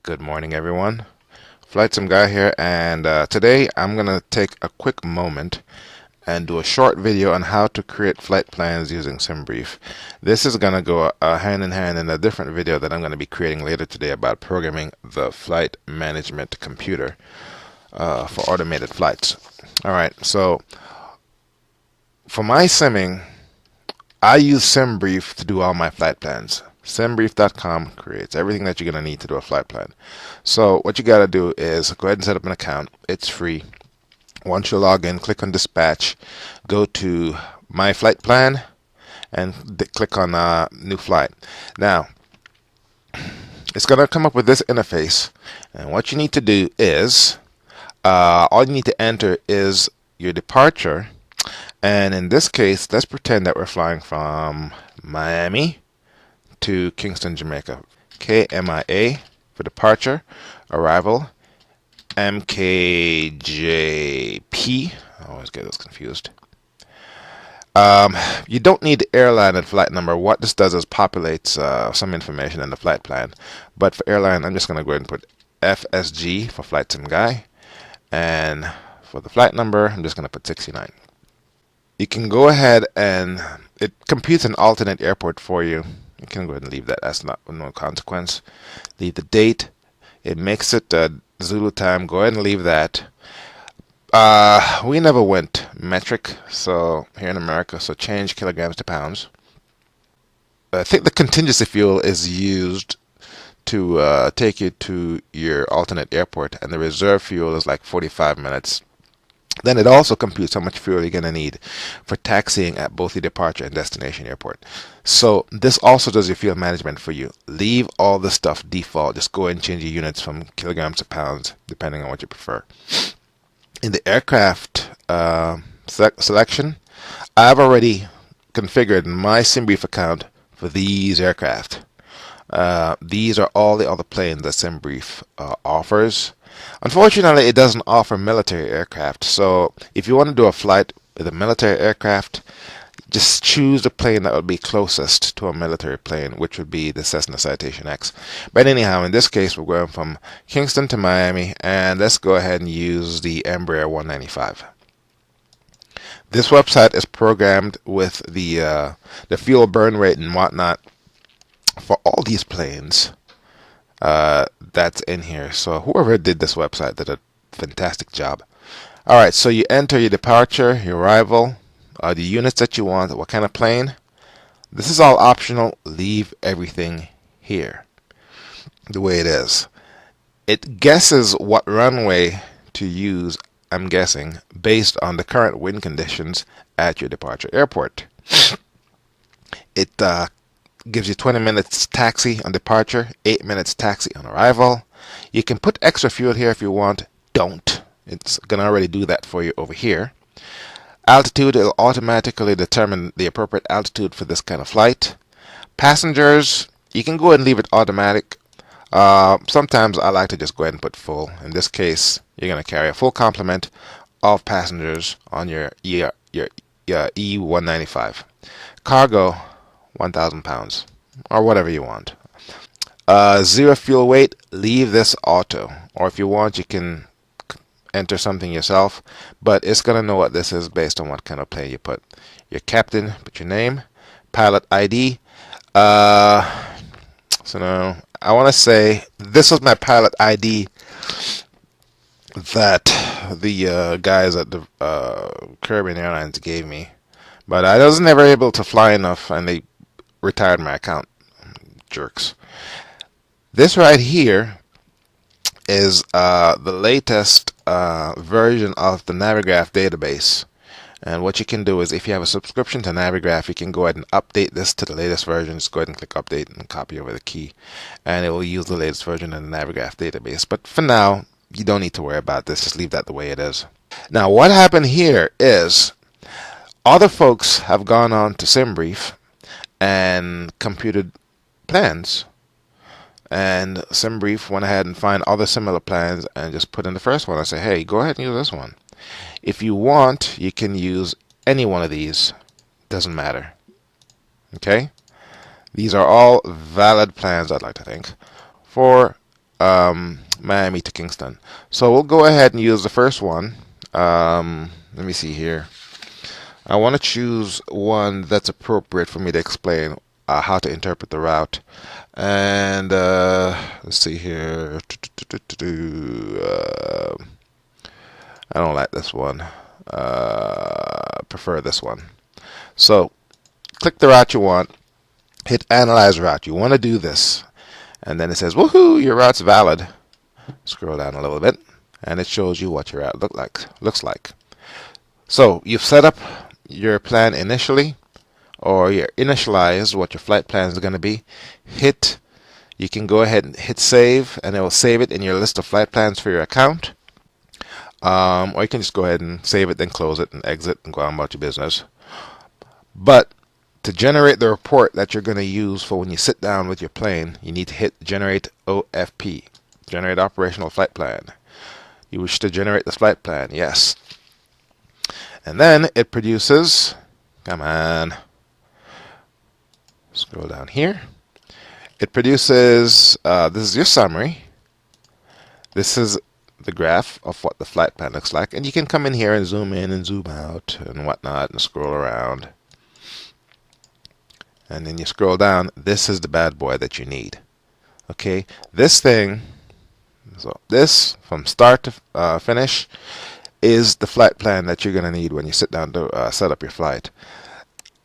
Good morning, everyone. Flightsimguy here, and today I'm going to take a quick moment and do a short video on how to create flight plans using Simbrief. This is going to go hand in hand in a different video that I'm going to be creating later today about programming the flight management computer for automated flights. Alright, so for my simming, I use Simbrief to do all my flight plans. Simbrief.com creates everything that you're going to need to do a flight plan. So what you got to do is go ahead and set up an account. It's free. Once you log in, click on Dispatch, go to My Flight Plan, and click on New Flight. Now, it's going to come up with this interface, and what you need to do is, all you need to enter is your departure, and in this case, let's pretend that we're flying from Miami to Kingston, Jamaica. KMIA for departure, arrival, MKJP. I always get those confused. You don't need the airline and flight number. What this does is populates some information in the flight plan. But for airline, I'm just going to go ahead and put FSG for Flightsimguy. And for the flight number, I'm just going to put 69. You can go ahead and it computes an alternate airport for you. You can go ahead and leave that. That's not no consequence. Leave the date. It makes it Zulu time. Go ahead and leave that. We never went metric, so here in America, so change kilograms to pounds. I think the contingency fuel is used to take you to your alternate airport, and the reserve fuel is like 45 minutes. Then it also computes how much fuel you're going to need for taxiing at both your departure and destination airport. So this also does your fuel management for you. Leave all the stuff default. Just go ahead and change your units from kilograms to pounds, depending on what you prefer. In the aircraft selection, I've already configured my Simbrief account for these aircraft. These are all the other planes that Simbrief offers. Unfortunately, it doesn't offer military aircraft, so if you want to do a flight with a military aircraft, just choose the plane that would be closest to a military plane, which would be the Cessna Citation X. But anyhow, in this case, we're going from Kingston to Miami, and let's go ahead and use the Embraer 195. This website is programmed with the fuel burn rate and whatnot for all these planes. That's in here. So whoever did this website did a fantastic job. Alright, so you enter your departure, your arrival, the units that you want, what kind of plane. This is all optional. Leave everything here the way it is. It guesses what runway to use, I'm guessing, based on the current wind conditions at your departure airport. It gives you 20 minutes taxi on departure, 8 minutes taxi on arrival. You can put extra fuel here if you want. Don't. It's going to already do that for you over here. Altitude, it'll automatically determine the appropriate altitude for this kind of flight. Passengers, you can go ahead and leave it automatic. Sometimes I like to just go ahead and put full. In this case, you're going to carry a full complement of passengers on your E195. Cargo, 1,000 pounds, or whatever you want. Zero fuel weight, leave this auto, or if you want, you can enter something yourself, but it's going to know what this is based on what kind of plane you put. Your captain, put your name, pilot ID. So now I want to say this was my pilot ID that the guys at the Caribbean Airlines gave me, but I was never able to fly enough, and they retired my account. Jerks. This right here is the latest version of the Navigraph database, and what you can do is if you have a subscription to Navigraph, you can go ahead and update this to the latest version. Just go ahead and click update and copy over the key, and it will use the latest version of the Navigraph database. But for now, you don't need to worry about this. Just leave that the way it is. Now what happened here is other folks have gone on to Simbrief and computed plans, and Simbrief went ahead and find other similar plans and just put in the first one and say, hey, go ahead and use this one. If you want, you can use any one of these. Doesn't matter. Okay? These are all valid plans, I'd like to think, for Miami to Kingston. So we'll go ahead and use the first one. Let me see here. I want to choose one that's appropriate for me to explain how to interpret the route. And let's see here. I don't like this one. Prefer this one. So click the route you want. Hit Analyze Route. You want to do this. And then it says, woohoo, your route's valid. Scroll down a little bit. And it shows you what your route looks like. So you've set up your plan initially, or you initialize what your flight plan is going to be. You can go ahead and hit save, and it will save it in your list of flight plans for your account. Or you can just go ahead and save it, then close it and exit and go on about your business. But to generate the report that you're going to use for when you sit down with your plane, you need to hit Generate OFP, Generate Operational Flight Plan. You wish to generate this flight plan, yes. And then it produces, come on, scroll down here. It produces, this is your summary. This is the graph of what the flight plan looks like. And you can come in here and zoom in and zoom out and whatnot and scroll around. And then you scroll down. This is the bad boy that you need. Okay, this thing, so this from start to finish is the flight plan that you're going to need when you sit down to set up your flight.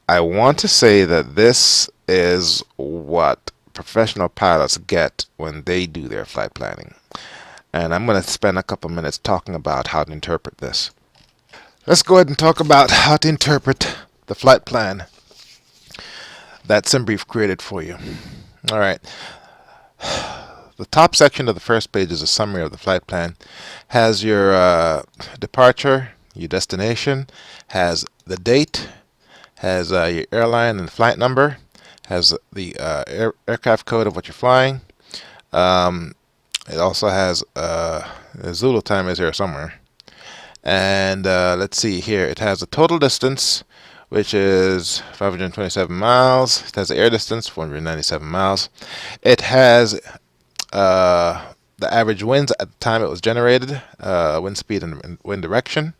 I want to say that this is what professional pilots get when they do their flight planning. And I'm going to spend a couple minutes talking about how to interpret this. Let's go ahead and talk about how to interpret the flight plan that Simbrief created for you. All right. The top section of the first page is a summary of the flight plan. Has your departure, your destination, has the date, has your airline and flight number, has the aircraft code of what you're flying. It also has the Zulu time is here somewhere. And let's see here. It has the total distance, which is 527 miles. It has the air distance, 497 miles. It has the average winds at the time it was generated, wind speed and wind direction.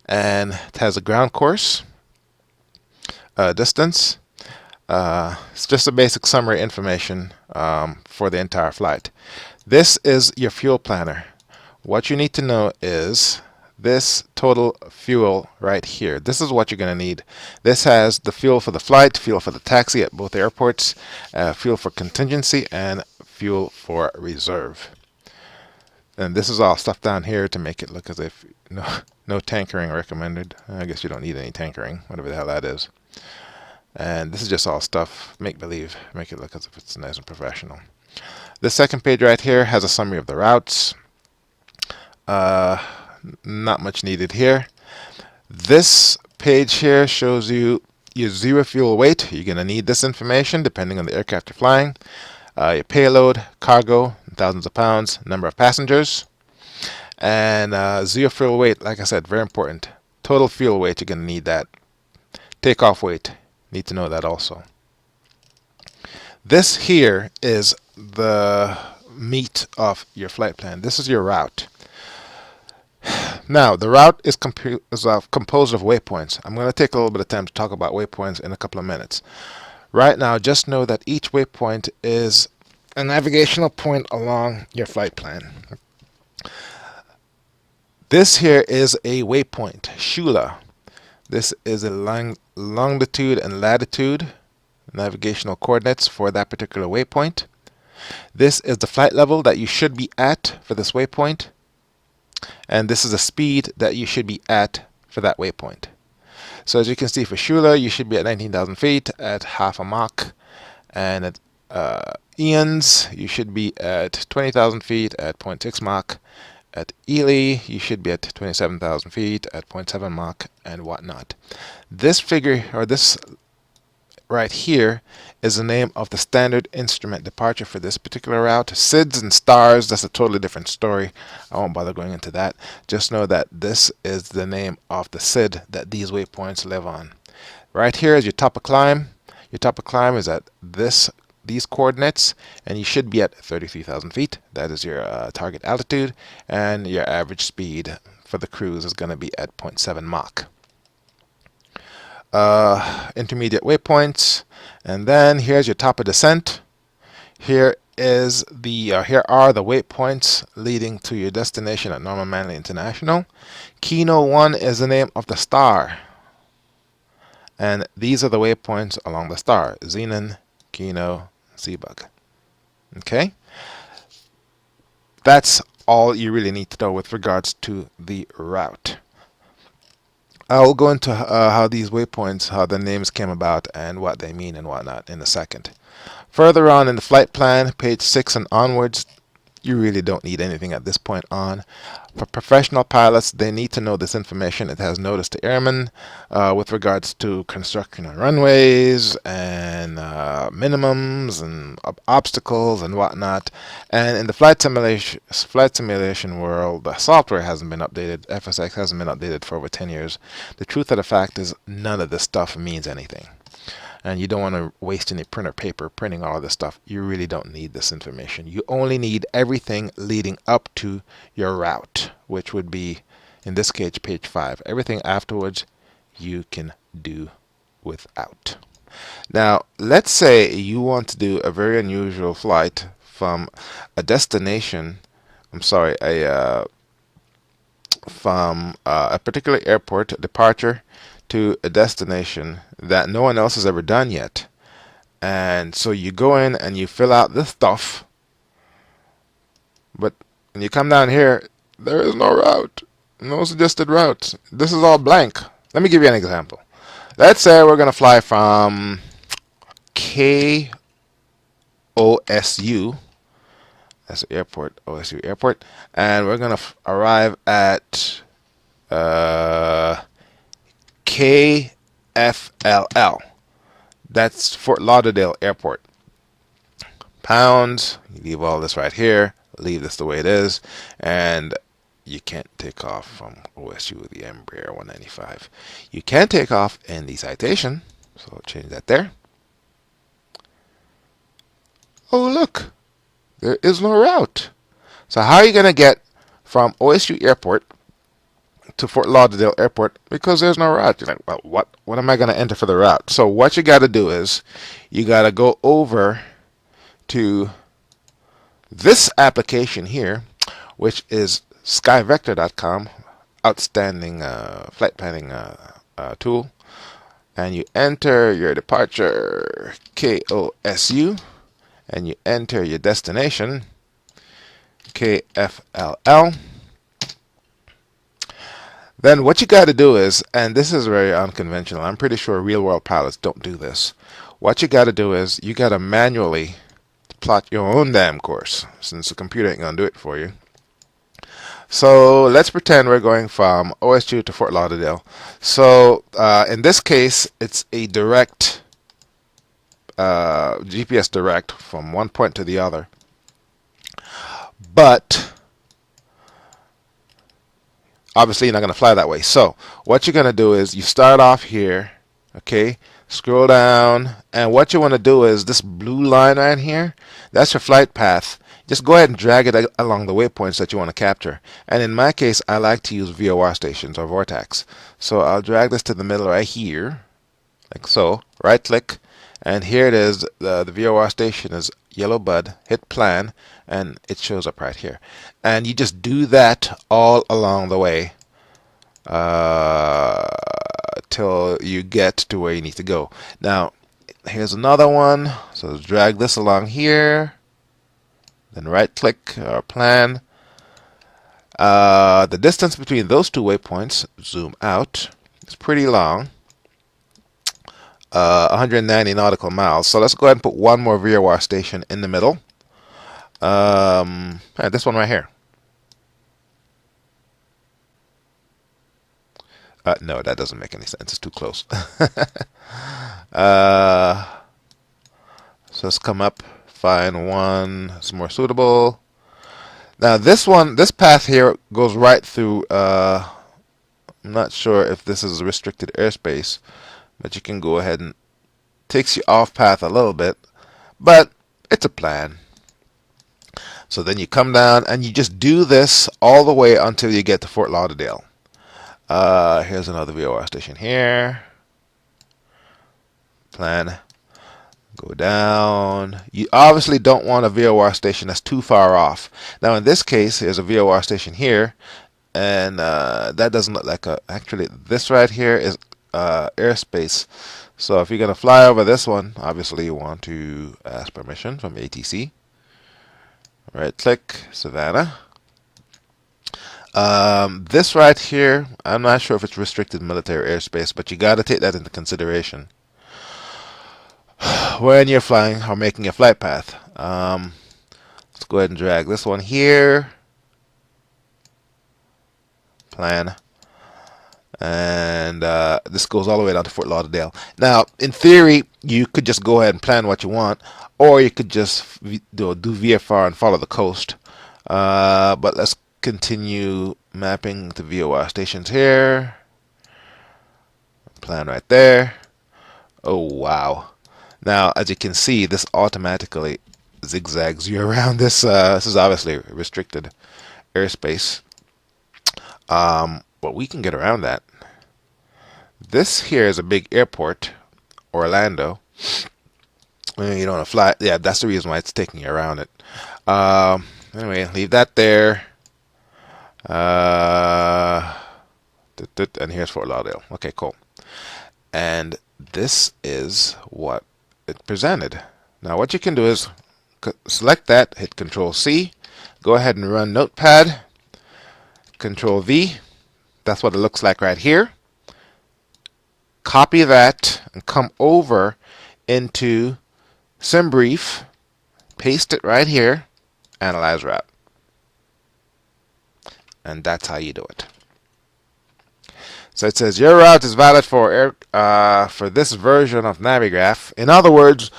And it has a ground course distance. It's just a basic summary information for the entire flight. This is your fuel planner. What you need to know is this total fuel right here. This is what you're going to need. This has the fuel for the flight, fuel for the taxi at both airports, fuel for contingency, and fuel for reserve. And this is all stuff down here to make it look as if no tankering recommended. I guess you don't need any tankering, whatever the hell that is. And this is just all stuff, make believe, make it look as if it's nice and professional. This second page right here has a summary of the routes. Not much needed here. This page here shows you your zero fuel weight. You're going to need this information depending on the aircraft you're flying. Your payload, cargo, thousands of pounds, number of passengers. And zero fuel weight, like I said, very important. Total fuel weight, you're going to need that. Takeoff weight, need to know that also. This here is the meat of your flight plan. This is your route. Now, the route is composed of waypoints. I'm going to take a little bit of time to talk about waypoints in a couple of minutes. Right now, just know that each waypoint is a navigational point along your flight plan. This here is a waypoint, Shula. This is a longitude and latitude navigational coordinates for that particular waypoint. This is the flight level that you should be at for this waypoint. And this is the speed that you should be at for that waypoint. So as you can see for Shula, you should be at 19,000 feet at half a Mach. And at Ian's, you should be at 20,000 feet at 0.6 Mach. At Ely, you should be at 27,000 feet at 0.7 Mach and whatnot. This figure, or this right here, is the name of the standard instrument departure for this particular route. SIDS and stars, that's a totally different story. I won't bother going into that. Just know that this is the name of the SID that these waypoints live on. Right here is your top of climb. Your top of climb is at this these coordinates, and you should be at 33,000 feet. That is your target altitude, and your average speed for the cruise is going to be at 0.7 Mach. Intermediate waypoints, and then here's your top of descent. Here is the here are the waypoints leading to your destination at Norman Manley International. Kino 1 is the name of the star, and these are the waypoints along the star: Xenon, Kino, Seabug. Okay, that's all you really need to know with regards to the route. I'll go into how these waypoints, how the names came about and what they mean and whatnot in a second. Further on in the flight plan, page 6 and onwards, you really don't need anything at this point on. For professional pilots, they need to know this information. It has notice to airmen with regards to construction on runways and minimums and obstacles and whatnot. And in the flight simulation world, the software hasn't been updated. FSX hasn't been updated for over 10 years. The truth of the fact is none of this stuff means anything. And you don't want to waste any printer paper printing all of this stuff. You really don't need this information. You only need everything leading up to your route, which would be, in this case, page 5. Everything afterwards you can do without. Now, let's say you want to do a very unusual flight from a destination, from a particular airport departure to a destination that no one else has ever done yet. And so you go in and you fill out this stuff, but when you come down here, there is no route, no suggested route. This is all blank. Let me give you an example. Let's say we're going to fly from KOSU, that's the airport, OSU airport, and we're going to arrive at KFLL. That's Fort Lauderdale Airport. Pounds, you leave all this right here, leave this the way it is, and you can't take off from OSU with the Embraer 195. You can take off in the citation, so I'll change that there. Oh, look, there is no route. So how are you going to get from OSU Airport to Fort Lauderdale Airport? Because there's no route. You're like, well, what am I going to enter for the route? So what you got to do is you got to go over to this application here, which is Skyvector.com, outstanding flight planning tool, and you enter your departure KOSU, and you enter your destination KFLL. Then what you got to do is, and this is very unconventional, I'm pretty sure real world pilots don't do this. What you got to do is you got to manually plot your own damn course, since the computer ain't going to do it for you. So let's pretend we're going from OSU to Fort Lauderdale. So in this case, it's a direct, GPS direct from one point to the other. But obviously you're not going to fly that way. So what you're going to do is you start off here, okay, scroll down, and what you want to do is this blue line right here, that's your flight path. Just go ahead and drag it along the waypoints that you want to capture. And in my case, I like to use VOR stations or vortex. So I'll drag this to the middle right here, like so, right click, and here it is. The VOR station is yellow bud, hit plan, and it shows up right here. And you just do that all along the way till you get to where you need to go. Now, here's another one. So drag this along here, then right click or plan. The distance between those two waypoints, zoom out, is pretty long. 190 nautical miles. So let's go ahead and put one more VOR station in the middle. This one right here. No, that doesn't make any sense. It's too close. So let's come up, find one that's more suitable. Now this path here goes right through, I'm not sure if this is restricted airspace, but you can go ahead and takes you off path a little bit. but it's a plan. So then you come down and you just do this all the way until you get to Fort Lauderdale. Here's another VOR station here. Plan. Go down. You obviously don't want a VOR station that's too far off. Now in this case, here's a VOR station here, and that doesn't look like a. Actually, this right here is airspace. So if you're going to fly over this one, obviously you want to ask permission from ATC. Right click, Savannah. This right here, I'm not sure if it's restricted military airspace, but you got to take that into consideration when you're flying or making a flight path. Let's go ahead and drag this one here. Plan. And this goes all the way down to Fort Lauderdale. Now, in theory, you could just go ahead and plan what you want, or you could just do VFR and follow the coast. But let's continue mapping the VOR stations here. Plan right there. Oh, wow. Now, as you can see, this automatically zigzags you around this. This is obviously restricted airspace. But we can get around that. This here is a big airport, Orlando. You don't want to fly. Yeah, that's the reason why it's taking you around it. Anyway, leave that there. And here's Fort Lauderdale. Okay, cool. And this is what it presented. Now, what you can do is select that, hit Control C, go ahead and run Notepad, Control V. That's what it looks like right here. Copy that and come over into Simbrief, paste it right here, analyze route. And that's how you do it. So it says your route is valid for this version of Navigraph. In other words,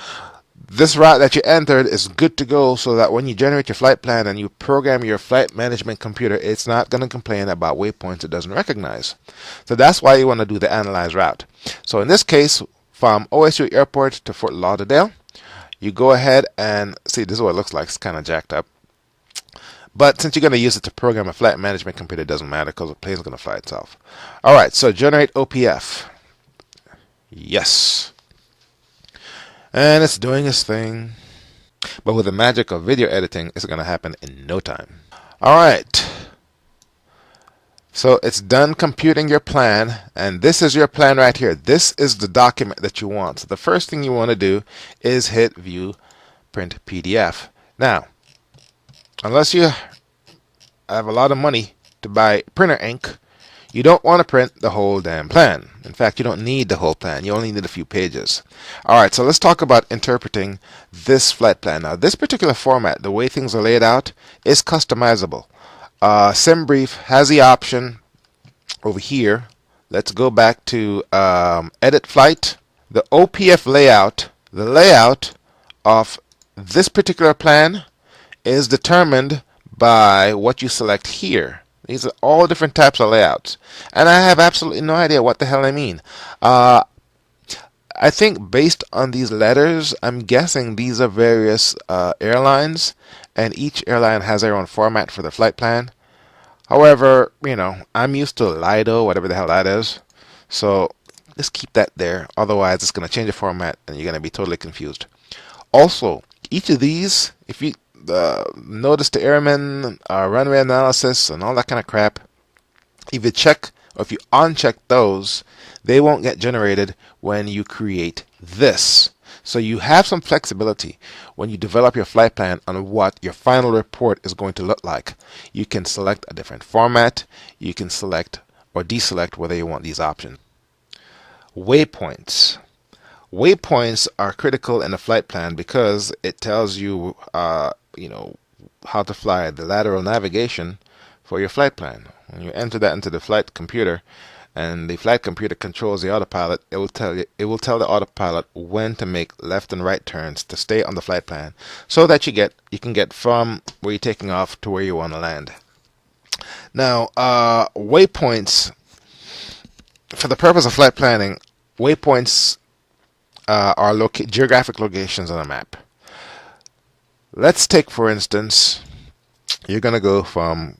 this route that you entered is good to go, so that when you generate your flight plan and you program your flight management computer, it's not going to complain about waypoints it doesn't recognize. So that's why you want to do the analyze route. So in this case, from OSU Airport to Fort Lauderdale, you go ahead and see, this is what it looks like. It's kind of jacked up. But since you're going to use it to program a flight management computer, it doesn't matter because the plane's going to fly itself. All right, so generate OPF. Yes. And it's doing its thing. But with the magic of video editing, it's going to happen in no time. All right. So it's done computing your plan, and this is your plan right here. This is the document that you want. So the first thing you want to do is hit View, Print PDF. Now, unless you have a lot of money to buy printer ink, you don't want to print the whole damn plan. In fact, you don't need the whole plan. You only need a few pages. All right, so let's talk about interpreting this flight plan. Now, this particular format, the way things are laid out, is customizable. Simbrief has the option over here. Let's go back to Edit Flight. The OPF layout, the layout of this particular plan is determined by what you select here. These are all different types of layouts, and I have absolutely no idea what the hell I mean. I think based on these letters, I'm guessing these are various airlines, and each airline has their own format for the flight plan. However, you know, I'm used to Lido, whatever the hell that is, so just keep that there. Otherwise, it's going to change the format, and you're going to be totally confused. Also, each of these, if you notice the airmen, runway analysis, and all that kind of crap, if you check or if you uncheck those, they won't get generated when you create this. So you have some flexibility when you develop your flight plan on what your final report is going to look like. You can select a different format. You can select or deselect whether you want these options. Waypoints. Waypoints are critical in a flight plan because it tells you, how to fly the lateral navigation for your flight plan. When you enter that into the flight computer, and the flight computer controls the autopilot, it will tell the autopilot when to make left and right turns to stay on the flight plan, so that you can get from where you're taking off to where you want to land. Now, waypoints, for the purpose of flight planning, waypoints are geographic locations on a map. Let's take, for instance, you're going to go from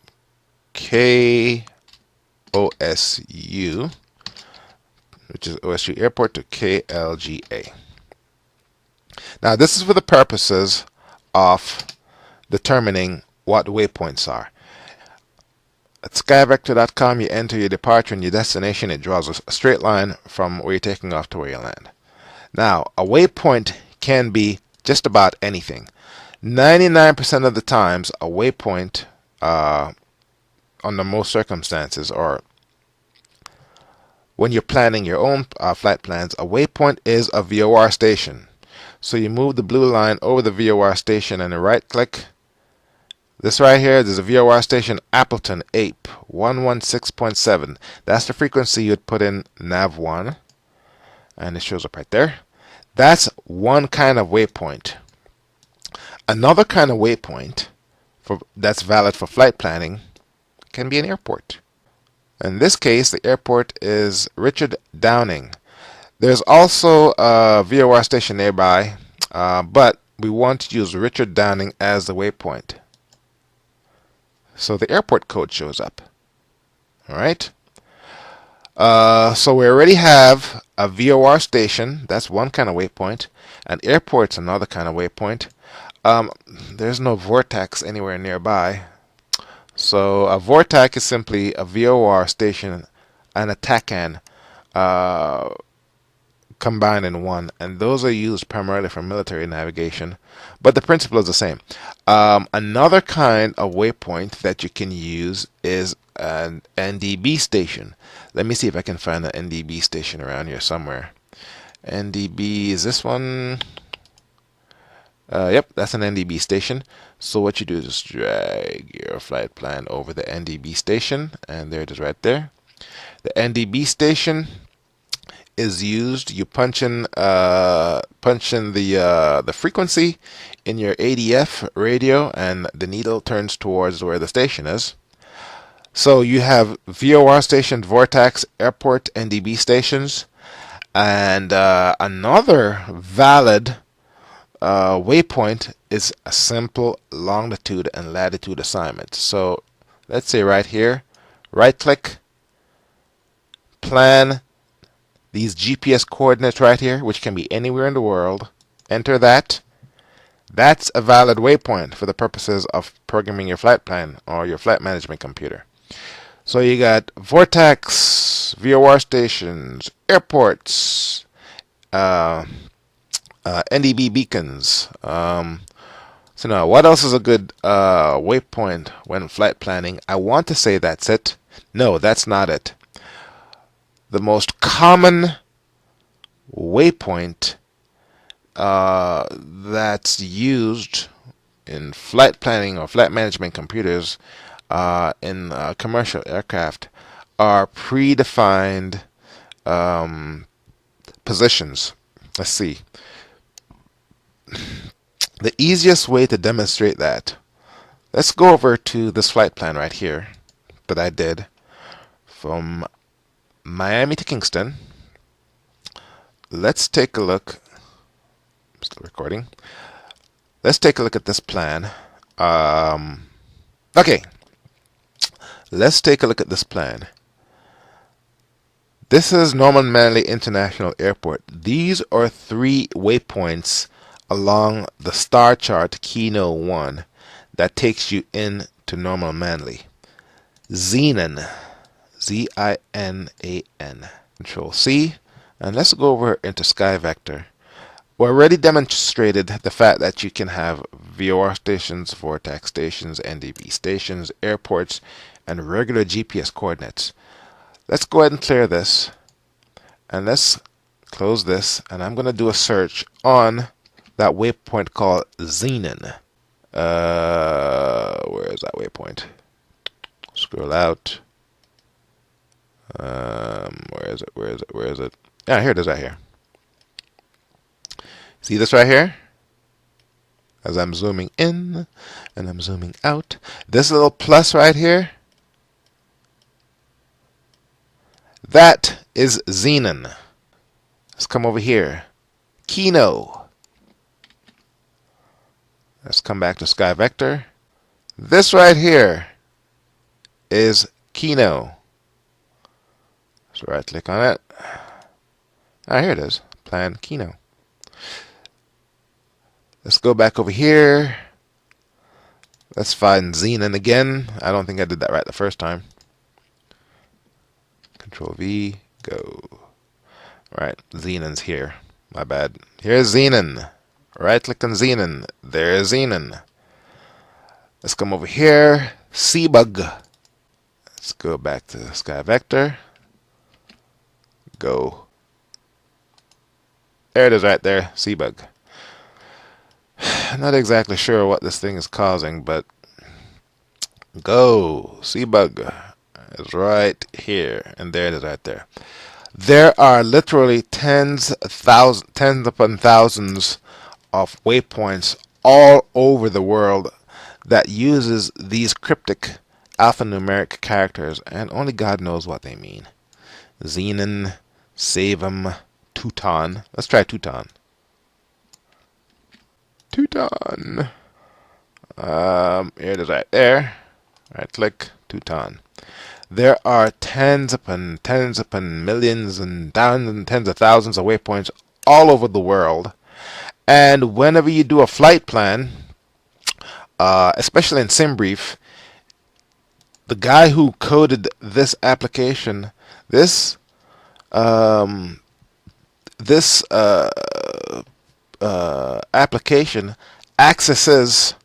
KOSU, which is OSU Airport, to KLGA. Now, this is for the purposes of determining what waypoints are. At Skyvector.com, you enter your departure and your destination. It draws a straight line from where you're taking off to where you land. Now, a waypoint can be just about anything. 99% of the times, a waypoint, under most circumstances, or when you're planning your own flight plans, a waypoint is a VOR station. So you move the blue line over the VOR station and right click. This right here, there's a VOR station, Appleton APE 116.7. That's the frequency you'd put in nav1, and it shows up right there. That's one kind of waypoint. Another kind of waypoint that's valid for flight planning can be an airport. In this case, the airport is Richard Downing. There's also a VOR station nearby, but we want to use Richard Downing as the waypoint. So the airport code shows up. All right. So we already have a VOR station. That's one kind of waypoint. An airport's another kind of waypoint. There's no vortex anywhere nearby. So a vortex is simply a VOR station and a TACAN combined in one, and those are used primarily for military navigation, but the principle is the same. Another kind of waypoint that you can use is an NDB station. Let me see if I can find an NDB station around here somewhere. NDB is this one. Yep, that's an NDB station. So what you do is just drag your flight plan over the NDB station, and there it is right there. The NDB station is used. You punch in the frequency in your ADF radio, and the needle turns towards where the station is. So you have VOR station, Vortex, airport, NDB stations, and another valid waypoint is a simple longitude and latitude assignment. So let's say right here, right click, plan these GPS coordinates right here, which can be anywhere in the world. Enter that. That's a valid waypoint for the purposes of programming your flight plan or your flight management computer. So you got Vortex, VOR stations, airports, NDB beacons. So now, what else is a good waypoint when flight planning? I want to say that's it. No, that's not it. The most common waypoint that's used in flight planning or flight management computers in commercial aircraft are predefined positions. Let's see. The easiest way to demonstrate that, let's go over to this flight plan right here that I did from Miami to Kingston. Let's take a look. I'm still recording. Let's take a look at this plan. Okay. Let's take a look at this plan. This is Norman Manley International Airport. These are 3 waypoints along the star chart Kino 1 that takes you into Norman Manley. Zenan, Z-I-N-A-N. Control C, and let's go over into Skyvector. We already demonstrated the fact that you can have VOR stations, Vortex stations, NDB stations, airports, and regular GPS coordinates. Let's go ahead and clear this, and let's close this, and I'm going to do a search on that waypoint called Zenan. Where is that waypoint? Scroll out. Where is it? Yeah, here it is right here. See this right here? As I'm zooming in and I'm zooming out, this little plus right here, that is Zenan. Let's come over here. Kino. Let's come back to Skyvector. This right here is Kino. So right click on it. Here it is. Plan Kino. Let's go back over here. Let's find Xenon again. I don't think I did that right the first time. Control V, go. Right, Xenon's here. My bad. Here's Xenon. Right click on Xenon. There's Xenon. Let's come over here. Cbug. Let's go back to Skyvector. Go. There it is right there. Cbug. Not exactly sure what this thing is causing, but go. Cbug is right here, and there it is right there. There are literally tens upon thousands of waypoints all over the world that uses these cryptic alphanumeric characters, and only God knows what they mean. Xenon, Savum, Teuton. Let's try Teuton. Teuton. Here it is right there. Right click, Teuton. There are tens upon millions and thousands and tens of thousands of waypoints all over the world. And whenever you do a flight plan, especially in Simbrief, the guy who coded this application, this application accesses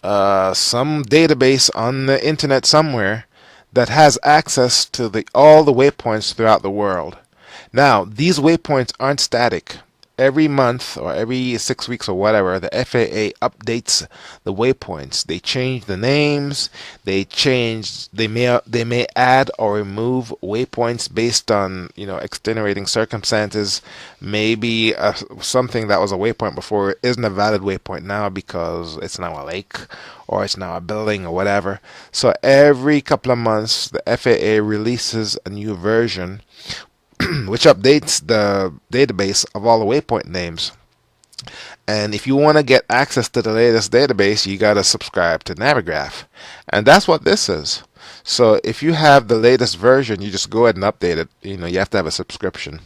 some database on the internet somewhere that has access to all the waypoints throughout the world. Now, these waypoints aren't static. Every month or every 6 weeks or whatever, the FAA updates the waypoints. They change the names. They may add or remove waypoints based on extenuating circumstances. Maybe something that was a waypoint before isn't a valid waypoint now because it's now a lake or it's now a building or whatever. So every couple of months, the FAA releases a new version which updates the database of all the waypoint names. And if you want to get access to the latest database, you got to subscribe to Navigraph. And that's what this is. So if you have the latest version, you just go ahead and update it. You have to have a subscription.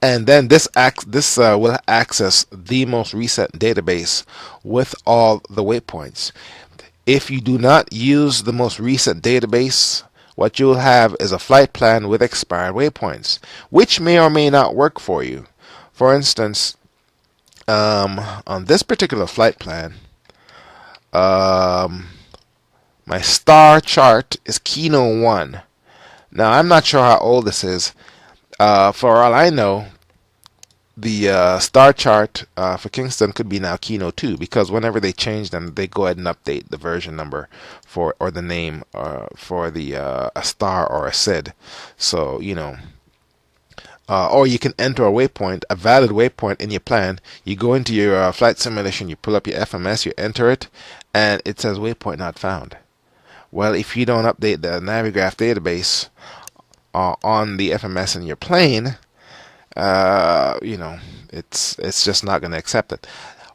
And then this will access the most recent database with all the waypoints. If you do not use the most recent database, what you'll have is a flight plan with expired waypoints, which may or may not work for you. For instance, on this particular flight plan, my star chart is Kino 1. Now, I'm not sure how old this is. For all I know, the star chart for Kingston could be now Kino 2, because whenever they change them, they go ahead and update the version number or the name for the a star or a SID. So or you can enter a waypoint, a valid waypoint in your plan. You go into your flight simulation, you pull up your FMS, you enter it, and it says waypoint not found. Well, if you don't update the Navigraph database on the FMS in your plane, it's just not going to accept it.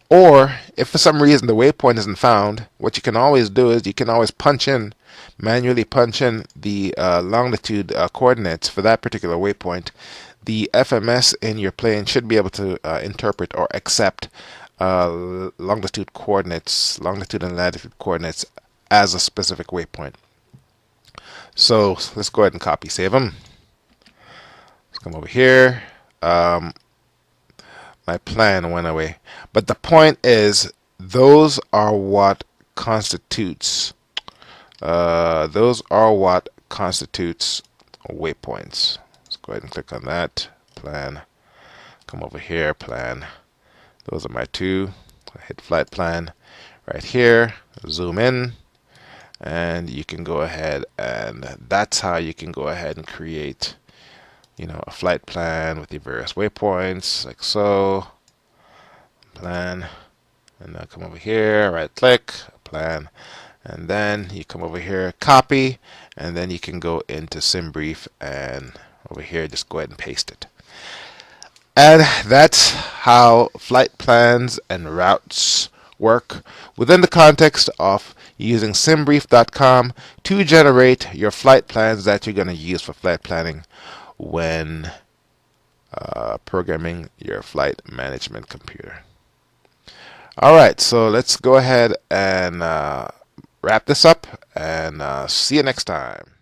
Or if for some reason the waypoint isn't found, what you can always do is you can always manually punch in the longitude coordinates for that particular waypoint. The FMS in your plane should be able to interpret or accept longitude and latitude coordinates as a specific waypoint. So let's go ahead and copy save them. Let's come over here. My plan went away, but the point is those are what constitutes waypoints. Let's go ahead and click on that plan. Come over here, plan. Those are my two. Hit flight plan right here. Zoom in, and you can go ahead, and that's how you can go ahead and create a flight plan with the various waypoints, like so. Plan, and now come over here, right click, plan, and then you come over here, copy, and then you can go into Simbrief, and over here just go ahead and paste it. And that's how flight plans and routes work within the context of using simbrief.com to generate your flight plans that you're going to use for flight planning when programming your flight management computer. Alright, so let's go ahead and wrap this up, and see you next time.